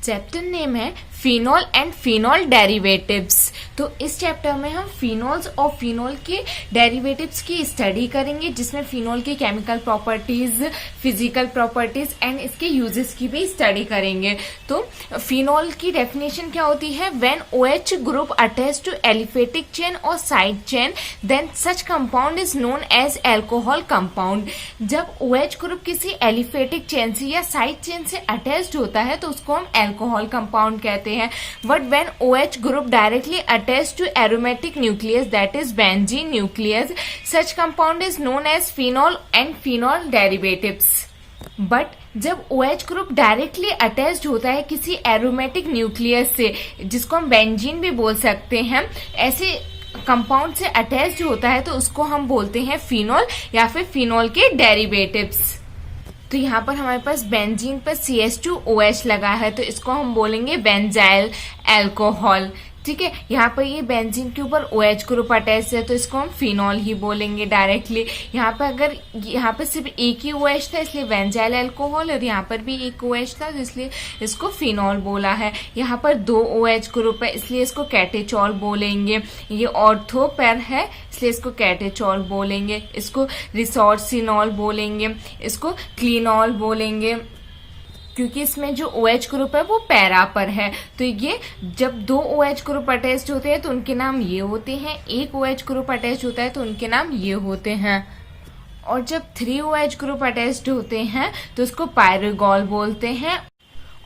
Chapter name है phenol and phenol derivatives. तो इस चैप्टर में हम फिनोल्स और फिनोल के डेरिवेटिव्स की स्टडी करेंगे, जिसमें फिनोल की chemical properties, physical properties and इसके यूजेस की भी स्टडी करेंगे। तो फिनोल की डेफिनेशन क्या होती है? When OH group attach to aliphatic chain or side chain then such compound is known as alcohol compound. जब OH ग्रुप किसी एलिफेटिक चेन से या साइड चेन से अटैच्ड होता है तो उसको हम एल्कोहल कंपाउंड कहते हैं। But when OH group directly attach to aromatic nucleus that is benzene nucleus such compound is known as phenol and phenol derivatives. But जब OH ग्रुप डायरेक्टली अटैच्ड होता है किसी एरोमेटिक न्यूक्लियस से, जिसको हम benzene भी बोल सकते हैं, ऐसे कंपाउंड से अटैच्ड होता है तो उसको हम बोलते हैं फिनोल या फिर फिनोल के डेरिवेटिव्स। तो यहाँ पर हमारे पास बेंजीन पर CH2OH लगा है तो इसको हम बोलेंगे बेंजाइल अल्कोहल। ठीक है, यहाँ पर ये बेंजीन के ऊपर OH ग्रुप अटैच है तो इसको हम फिनोल ही बोलेंगे डायरेक्टली। यहाँ पर अगर यहाँ पर सिर्फ एक ही OH था इसलिए बेंजाइल अल्कोहल, और यहाँ पर भी एक OH था तो इसलिए इसको फिनोल बोला है। यहाँ पर 2 OH ग्रुप है इसलिए इसको कैटेचॉल बोलेंगे। ये ऑर्थो पेर है इसलिए इसको कैटेचॉल बोलेंगे। इसको रिसोर्सिनॉल बोलेंगे। इसको क्लिनॉल बोलेंगे क्योंकि इसमें जो OH ग्रुप है वो पैरा पर है। तो ये जब 2 OH ग्रुप अटैच्ड होते हैं तो उनके नाम ये होते हैं, एक OH ग्रुप अटैच्ड होता है तो उनके नाम ये होते हैं। और जब 3 OH ग्रुप अटैच्ड होते हैं तो उसको पायरोगॉल बोलते हैं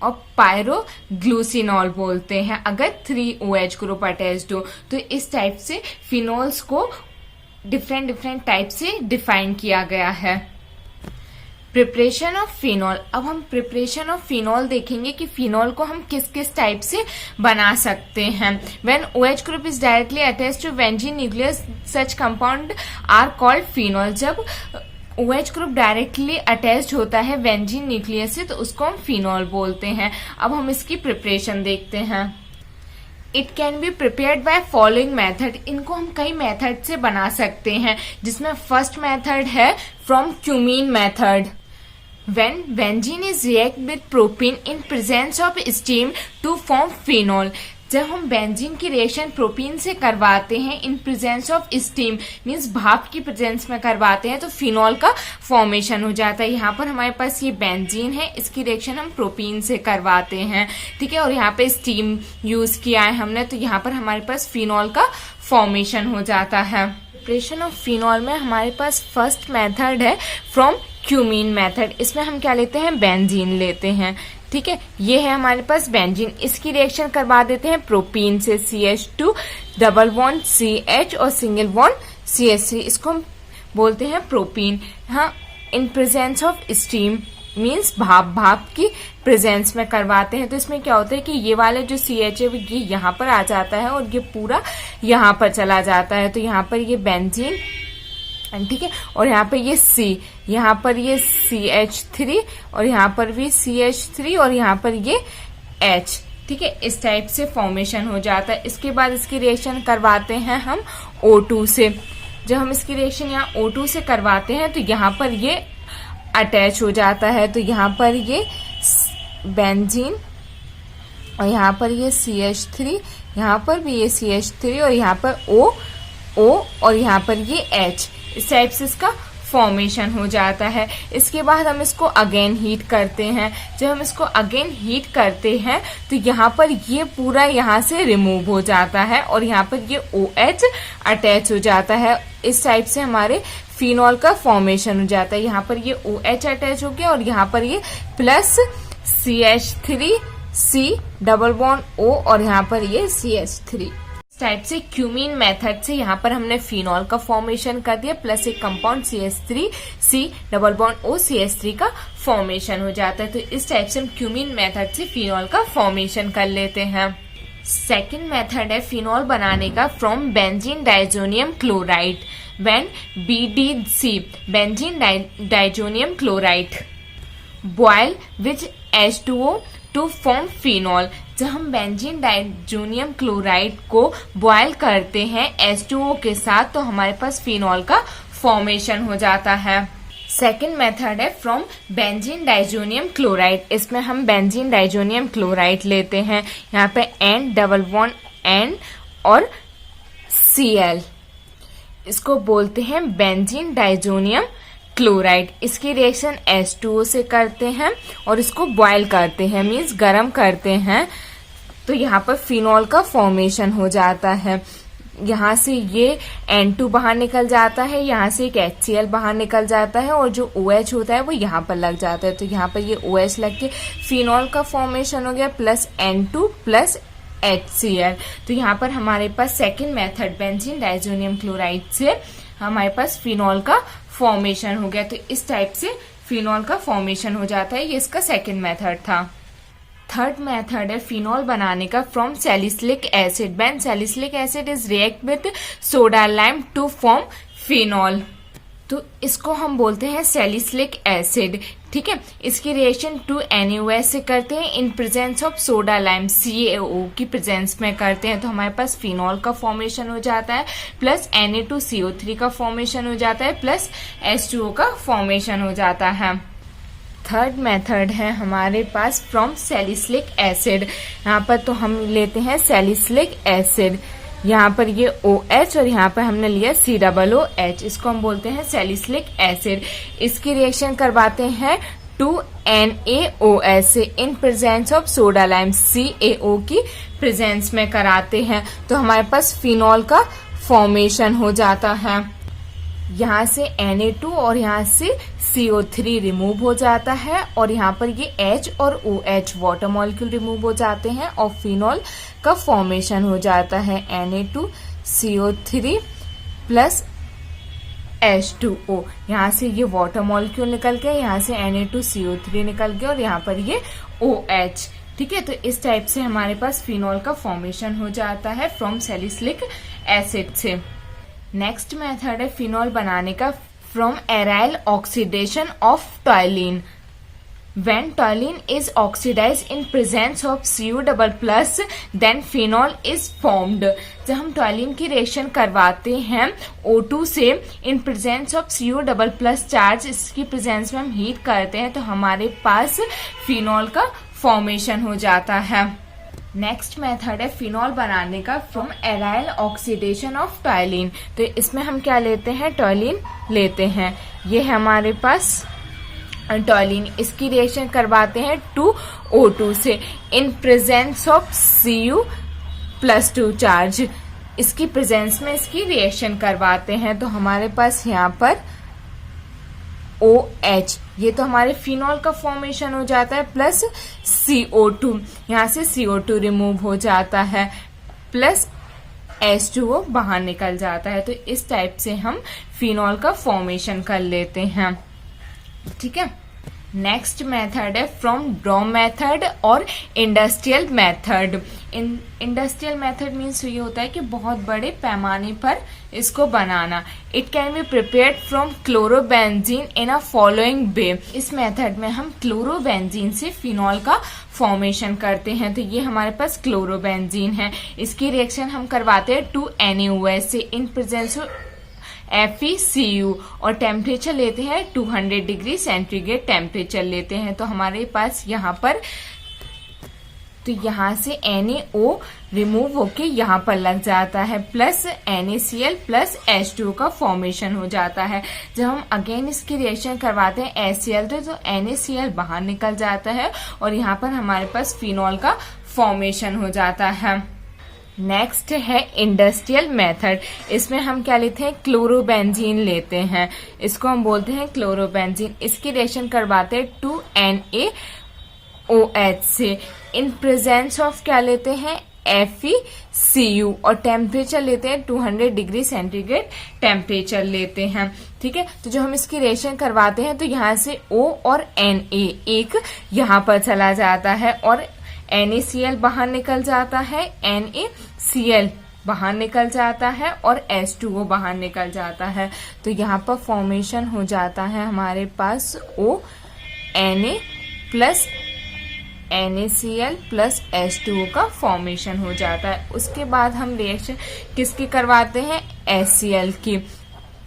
और पायरोग्लूसिनॉल बोलते हैं अगर 3 OH ग्रुप अटैच्ड हो। तो इस टाइप से फिनोल्स को डिफरेंट टाइप से डिफाइन किया गया है। Preparation of phenol. अब हम प्रिपरेशन ऑफ फिनोल देखेंगे कि फिनोल को हम किस किस टाइप से बना सकते हैं। When OH group is directly attached to benzene nucleus such compound are called phenol. जब OH ग्रुप डायरेक्टली अटैच्ड होता है बेंजीन न्यूक्लियस से तो उसको हम फिनोल बोलते हैं। अब हम इसकी प्रिपरेशन देखते हैं। It can be prepared by following method. इनको हम कई मेथड से बना सकते हैं, जिसमें फर्स्ट मेथड है from cumene method. When benzene is react with propene in presence of steam to form phenol। जब हम बेंजीन की रिएक्शन प्रोपीन से करवाते हैं in presence of steam means भाप की प्रेजेंस में करवाते हैं तो फिनोल का फॉर्मेशन हो जाता है। यहाँ पर हमारे पास ये बेंजीन है, इसकी रिएक्शन हम प्रोपीन से करवाते हैं। ठीक है, और यहाँ पे स्टीम यूज किया है हमने तो यहाँ पर हमारे पास फिनोल का फॉर्मेशन हो जाता है। प्रिपरेशन ऑफ फिनोल में हमारे पास फर्स्ट मेथड है फ्रॉम क्यूमीन मेथड। इसमें हम क्या लेते हैं? बेंजीन लेते हैं। ठीक है, ये है हमारे पास बेंजीन। इसकी रिएक्शन करवा देते हैं प्रोपीन से CH2 डबल बॉन्ड CH और सिंगल बॉन्ड CH3। इसको हम बोलते हैं प्रोपीन। हाँ, in presence of steam means भाप की प्रेजेंस में करवाते हैं। तो इसमें क्या होता है कि ये वाला जो CH है ये यहाँ पर आ जाता है और ये पूरा यहाँ पर चला जाता है। तो यहाँ पर ये बेंजीन, ठीक है, और यहाँ पर ये C, यहाँ पर ये CH3 और यहाँ पर भी CH3 और यहाँ पर ये H। ठीक है, इस टाइप से फॉर्मेशन हो जाता है। इसके बाद इसकी रिएक्शन करवाते हैं हम O2 से। जब हम इसकी रिएक्शन यहाँ O2 से करवाते हैं तो यहाँ पर ये अटैच हो जाता है। तो यहाँ पर ये बेंजीन और यहाँ पर ये CH3, यहाँ पर भी ये CH3 और यहाँ पर O और यहाँ पर ये H। इस टाइप से इसका फॉर्मेशन हो जाता है। इसके बाद हम इसको अगेन हीट करते हैं। जब हम इसको अगेन हीट करते हैं तो यहाँ पर ये पूरा यहाँ से रिमूव हो जाता है और यहाँ पर ये OH अटैच हो जाता है। इस टाइप से हमारे फिनोल का फॉर्मेशन हो जाता है। यहाँ पर ये OH अटैच हो गया और यहाँ पर ये plus CH3C double bond O और यहाँ पर ये CH3। टाइप से क्यूमीन मेथड से यहाँ पर हमने फिनोल का फॉर्मेशन कर दिया प्लस एक compound CH3C double bond O CH3 का फॉर्मेशन हो जाता है। तो इस टाइप से हम क्यूमीन मेथड से फिनोल का फॉर्मेशन कर लेते हैं। सेकेंड मेथड है फिनोल बनाने का from benzene diazonium chloride. When BDC benzene diazonium chloride boil which H2O to form phenol. जब हम बेंजीन डाइजोनियम क्लोराइड को बॉयल करते हैं H2O के साथ तो हमारे पास फिनोल का फॉर्मेशन हो जाता है। सेकेंड मेथड है फ्रॉम बेंजीन डाइजोनियम क्लोराइड। इसमें हम बेंजीन डाइजोनियम क्लोराइड लेते हैं, यहाँ पे N डबल बॉन्ड N और Cl, इसको बोलते हैं बेंजीन डाइजोनियम क्लोराइड। इसकी रिएक्शन H2O से करते हैं और इसको बॉयल करते हैं, मीन्स गर्म करते हैं, तो यहाँ पर फिनॉल का फॉर्मेशन हो जाता है। यहाँ से ये N2 बाहर निकल जाता है, यहाँ से एक HCl बाहर निकल जाता है और जो OH होता है वो यहाँ पर लग जाता है, तो यहाँ पर ये OH लग के फिनॉल का फॉर्मेशन हो गया प्लस N2 प्लस HCl। तो यहाँ पर हमारे पास second method benzene diazonium chloride से हमारे पास फिनॉल का फॉर्मेशन हो गया। तो इस टाइप से फिनॉल का फॉर्मेशन हो जाता है, ये इसका सेकेंड मेथड था। थर्ड मेथड है फिनॉल बनाने का from salicylic acid. When salicylic acid is react with soda lime to form phenol, तो इसको हम बोलते हैं सैलिसिलिक एसिड, ठीक है। इसकी रिएक्शन 2NaOH से करते हैं in presence of soda lime, CaO की प्रेजेंस में करते हैं, तो हमारे पास फिनॉल का फॉर्मेशन हो जाता है प्लस Na2CO3 का फॉर्मेशन हो जाता है प्लस H2O का फॉर्मेशन हो जाता है। थर्ड मेथड है हमारे पास फ्रॉम सैलिसिलिक एसिड। यहाँ पर तो हम लेते हैं सैलिसिलिक एसिड, यहाँ पर ये OH और यहाँ पर हमने लिया COOH, इसको हम बोलते हैं सैलिसिलिक एसिड। इसकी रिएक्शन करवाते हैं 2NaOH से in presence of soda lime, CaO की प्रेजेंस में कराते हैं, तो हमारे पास फिनॉल का फॉर्मेशन हो जाता है। यहाँ से Na2 और यहाँ से CO3 रिमूव हो जाता है और यहाँ पर ये H और OH वाटर मॉलिक्यूल रिमूव हो जाते हैं और फिनॉल का फॉर्मेशन हो जाता है Na2CO3 प्लस H2O। यहाँ से ये वाटर मॉलिक्यूल निकल गया, यहाँ से Na2CO3 निकल गया और यहाँ पर ये OH, ठीक है। तो इस टाइप से हमारे पास फिनॉल का फॉर्मेशन हो जाता है फ्रॉम सैलिसिलिक एसिड से। नेक्स्ट मेथड है फिनॉल बनाने का from aryl oxidation of toluene. When toluene is oxidized in presence of Cu++, then phenol is formed। जब हम टॉयलिन की रिएक्शन करवाते हैं O2 से in presence of Cu++ charge, इसकी प्रेजेंस में हम हीट करते हैं, तो हमारे पास फिनॉल का फॉर्मेशन हो जाता है। नेक्स्ट मेथड है फिनॉल बनाने का फ्रॉम एराइल ऑक्सीडेशन ऑफ टॉयलिन। तो इसमें हम क्या लेते हैं, टॉयलिन लेते हैं, ये है हमारे पास टॉयलिन। इसकी रिएक्शन करवाते हैं 2O2 से in presence of Cu+2 charge, इसकी प्रेजेंस में इसकी रिएक्शन करवाते हैं, तो हमारे पास यहाँ पर OH, ये तो हमारे फिनॉल का फॉर्मेशन हो जाता है प्लस CO2, यहाँ से CO2 रिमूव हो जाता है प्लस H2O बाहर निकल जाता है, तो इस टाइप से हम फिनॉल का फॉर्मेशन कर लेते हैं, ठीक है। नेक्स्ट मेथड है फ्रॉम ड्रॉ मेथड और industrial method. Industrial method means ये होता है कि बहुत बड़े पैमाने पर इसको बनाना। It can be prepared from chlorobenzene in a following way. इस मेथड में हम क्लोरोबेंजीन से फिनॉल का फॉर्मेशन करते हैं, तो ये हमारे पास क्लोरोबेंजीन है। इसकी रिएक्शन हम करवाते हैं 2NaOH से इन प्रेजेंस FeCu और टेम्परेचर लेते हैं 200 डिग्री सेंटीग्रेड टेम्परेचर लेते हैं, तो हमारे पास यहाँ पर, तो यहाँ से NaO रिमूव होके यहाँ पर लग जाता है प्लस NaCl प्लस H2O का फॉर्मेशन हो जाता है। जब हम अगेन इसकी रिएक्शन करवाते हैं HCl तो NaCl बाहर निकल जाता है और यहाँ पर हमारे पास फिनॉल का फॉर्मेशन हो जाता है। नेक्स्ट है इंडस्ट्रियल मेथड। इसमें हम क्या लेते हैं, क्लोरोबेंजीन लेते हैं, इसको हम बोलते हैं क्लोरोबेंजीन। इसकी रिएक्शन करवाते हैं 2NaOH से इन प्रेजेंस ऑफ क्या लेते हैं, FeCu और टेम्परेचर लेते हैं 200 डिग्री सेंटीग्रेड टेम्परेचर लेते हैं, ठीक है। तो जो हम इसकी रिएक्शन करवाते हैं तो यहाँ से O और Na एक यहाँ पर चला जाता है और NaCl बाहर निकल जाता है, NaCl बाहर निकल जाता है और H2O बाहर निकल जाता है, तो यहाँ पर फॉर्मेशन हो जाता है हमारे पास O Na plus NaCl plus H2O का फॉर्मेशन हो जाता है। उसके बाद हम रिएक्शन किसकी करवाते हैं, HCl की।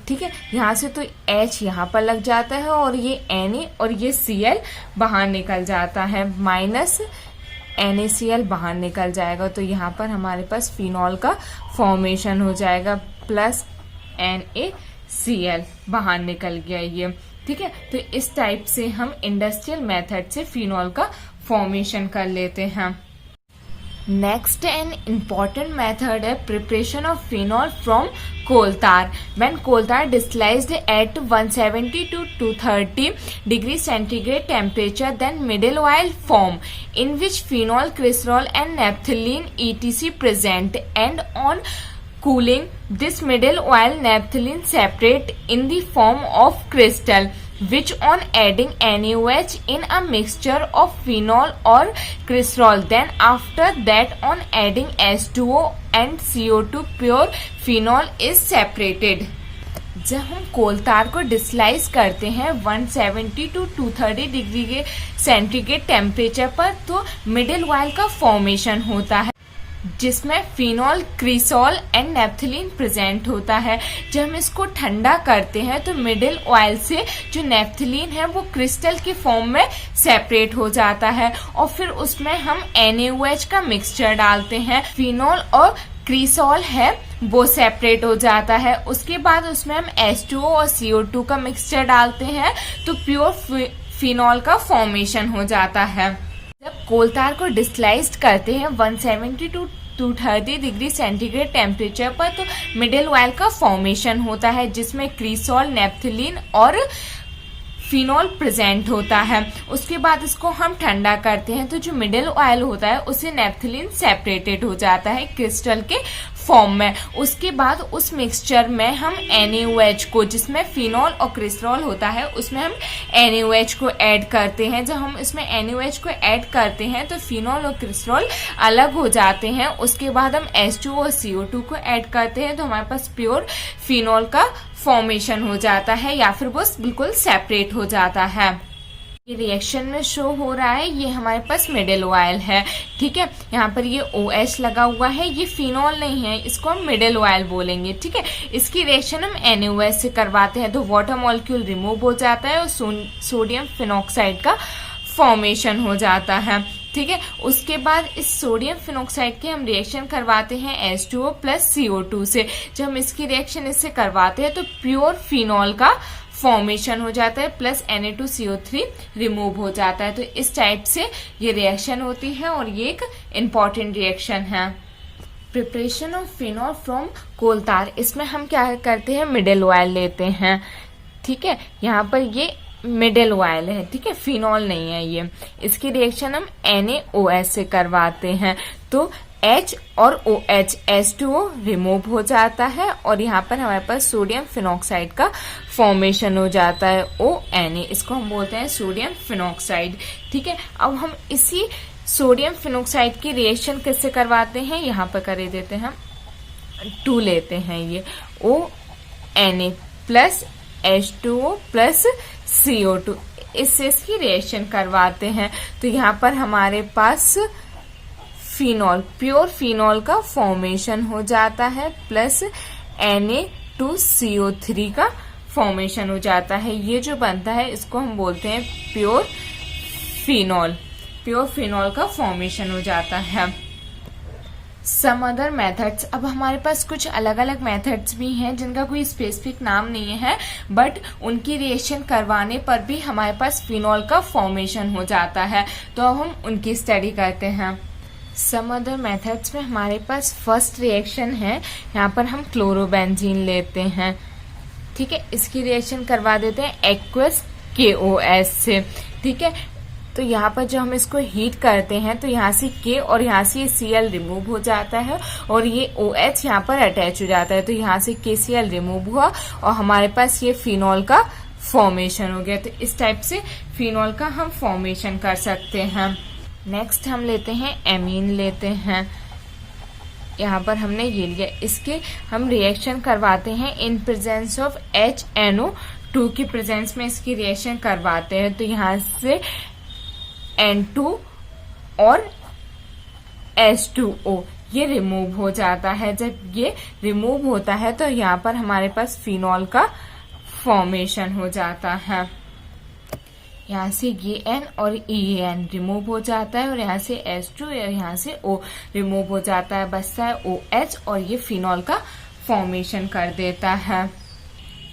ठीक है, यहाँ से तो H यहाँ पर लग जाता है और ये Na और ये Cl बाहर निकल जाता है, माइनस NaCl बाहर निकल जाएगा। तो यहाँ पर हमारे पास फिनॉल का फॉर्मेशन हो जाएगा, प्लस NaCl बाहर निकल गया ये। ठीक है, तो इस टाइप से हम इंडस्ट्रियल मेथड से फिनॉल का फॉर्मेशन कर लेते हैं। नेक्स्ट एंड इम्पॉर्टेंट मेथड है preparation of phenol from coal tar. When coal tar distillized at 170 to 230 degree centigrade temperature, then middle oil form in which phenol, glycerol and naphthalene etc present, and on cooling this middle oil naphthalene separate in the form of crystal, which on adding NaOH in a mixture of phenol or glycerol, then after that on adding H2O and CO2 pure phenol is separated. जब हम कोल तार को डिस्लाइज करते हैं 170 to 230 degree के centigrade temperature पर, तो middle oil का फॉर्मेशन होता है जिसमें फिनॉल, क्रिसॉल एंड नेफ्थलीन प्रेजेंट होता है। जब हम इसको ठंडा करते हैं तो मिडिल ऑयल से जो नेफ्थलीन है वो क्रिस्टल के फॉर्म में सेपरेट हो जाता है और फिर उसमें हम NaOH का मिक्सचर डालते हैं। फिनॉल और क्रिसॉल है वो सेपरेट हो जाता है। उसके बाद उसमें हम H2O और CO2 का मिक्सचर डालते हैं तो प्योर फिनॉल का फॉर्मेशन हो जाता है। जब कोल तार को डिस्लाइज्ड करते हैं 170 टू 230 डिग्री सेंटीग्रेड टेम्परेचर पर, तो मिडिल ऑयल का फॉर्मेशन होता है जिसमें क्रिसॉल, नेफ्थलीन और फिनॉल प्रेजेंट होता है। उसके बाद इसको हम ठंडा करते हैं तो जो मिडिल ऑयल होता है उससे नेफ्थलीन सेपरेटेड हो जाता है क्रिस्टल के फॉर्म में। उसके बाद उस मिक्सचर में हम NaOH को, जिसमें फिनॉल और क्रिस्टल होता है, उसमें हम NaOH को ऐड करते हैं। जब हम इसमें NaOH को ऐड करते हैं तो फिनॉल और क्रिस्टल अलग हो जाते हैं। उसके बाद हम H2O और CO2 को ऐड करते हैं तो हमारे पास प्योर फिनॉल का फॉर्मेशन हो जाता है या फिर वो बिल्कुल सेपरेट हो जाता है। ये रिएक्शन में शो हो रहा है, ये हमारे पास मिडिल ऑयल है। ठीक है, यहाँ पर ये OH लगा हुआ है, ये फिनॉल नहीं है, इसको हम मिडिल ऑयल बोलेंगे। ठीक है, इसकी रिएक्शन हम NaOH से करवाते हैं तो वाटर मॉलिक्यूल रिमूव हो जाता है और सोडियम फिनॉक्साइड का फॉर्मेशन हो जाता है। ठीक है, उसके बाद इस सोडियम फिनॉक्साइड के हम रिएक्शन करवाते हैं H2O प्लस CO2 से। जब हम इसकी रिएक्शन इससे करवाते हैं तो प्योर फिनॉल का फॉर्मेशन हो जाता है, प्लस Na2CO3 रिमूव हो जाता है। तो इस टाइप से ये रिएक्शन होती है और ये एक इम्पॉर्टेंट रिएक्शन है। Preparation of phenol from coal tar, इसमें हम क्या करते हैं, मिडिल ऑयल लेते हैं। ठीक है, यहाँ पर ये मिडिल ऑयल है, ठीक है, फिनॉल नहीं है ये। इसकी रिएक्शन हम NaOH से करवाते हैं तो H और OH H2O रिमूव हो जाता है और यहाँ पर हमारे पास सोडियम फिनॉक्साइड का फॉर्मेशन हो जाता है ONA, इसको हम बोलते हैं सोडियम फिनॉक्साइड। ठीक है, अब हम इसी सोडियम फिनॉक्साइड की रिएक्शन किससे करवाते हैं, यहाँ पर कर देते हैं, 2 लेते हैं, ये ONA plus H2O plus CO2, इससे इसकी रिएक्शन करवाते हैं तो यहाँ पर हमारे पास फिनॉल, प्योर फिनॉल का फॉर्मेशन हो जाता है, प्लस Na2CO3 का फॉर्मेशन हो जाता है। ये जो बनता है इसको हम बोलते हैं प्योर फिनॉल। प्योर फिनॉल का फॉर्मेशन हो जाता है। सम अदर मेथड्स, अब हमारे पास कुछ अलग अलग मेथड्स भी हैं जिनका कोई स्पेसिफिक नाम नहीं है, बट उनकी रिएक्शन करवाने पर भी हमारे पास फिनॉल का फॉर्मेशन हो जाता है। तो अब हम उनकी स्टडी करते हैं। सम अदर मेथड्स में हमारे पास फर्स्ट रिएक्शन है, यहाँ पर हम क्लोरोबेंजीन लेते हैं। ठीक है, इसकी रिएक्शन करवा देते हैं एक्वस KOH से। ठीक है, तो यहाँ पर जो हम इसको हीट करते हैं तो यहाँ से K और यहाँ से ये Cl रिमूव हो जाता है और ये OH यहाँ पर अटैच हो जाता है तो यहाँ से KCl रिमूव हुआ और हमारे पास ये फिनॉल का फॉर्मेशन हो गया। तो इस टाइप से फिनॉल का हम फॉर्मेशन कर सकते हैं। नेक्स्ट हम लेते हैं एमीन लेते हैं, यहाँ पर हमने ये लिया, इसके हम रिएक्शन करवाते हैं इन प्रेजेंस ऑफ HNO2 की प्रेजेंस में इसकी रिएक्शन करवाते हैं तो यहाँ से N2 और H2O ये रिमूव हो जाता है। जब ये रिमूव होता है तो यहाँ पर हमारे पास फिनॉल का फॉर्मेशन हो जाता है। यहाँ से ये N और EN रिमूव हो जाता है और यहाँ से H2 और यहाँ से O रिमूव हो जाता है, बचता है OH और ये फिनॉल का फॉर्मेशन कर देता है।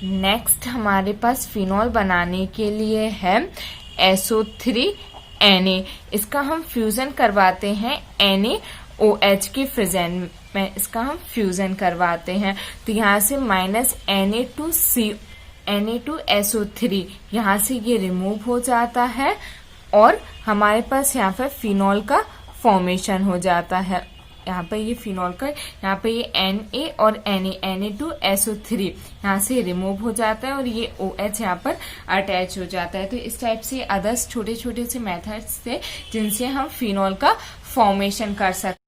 नेक्स्ट हमारे पास फिनॉल बनाने के लिए है SO3Na। इसका हम फ्यूजन करवाते हैं NaOH की फ्यूजन में, इसका हम फ्यूजन करवाते हैं। तो यहाँ से -Na2SO3 यहाँ से ये रिमूव हो जाता है और हमारे पास यहाँ पर फिनॉल का फॉर्मेशन हो जाता है। यहाँ पर ये फिनॉल का, यहाँ पे ये Na और Na2SO3 यहाँ से रिमूव हो जाता है और ये OH यहाँ पर अटैच हो जाता है। तो इस टाइप से अदर्स छोटे छोटे से मेथड्स थे जिनसे हम फिनॉल का फॉर्मेशन कर सकते हैं।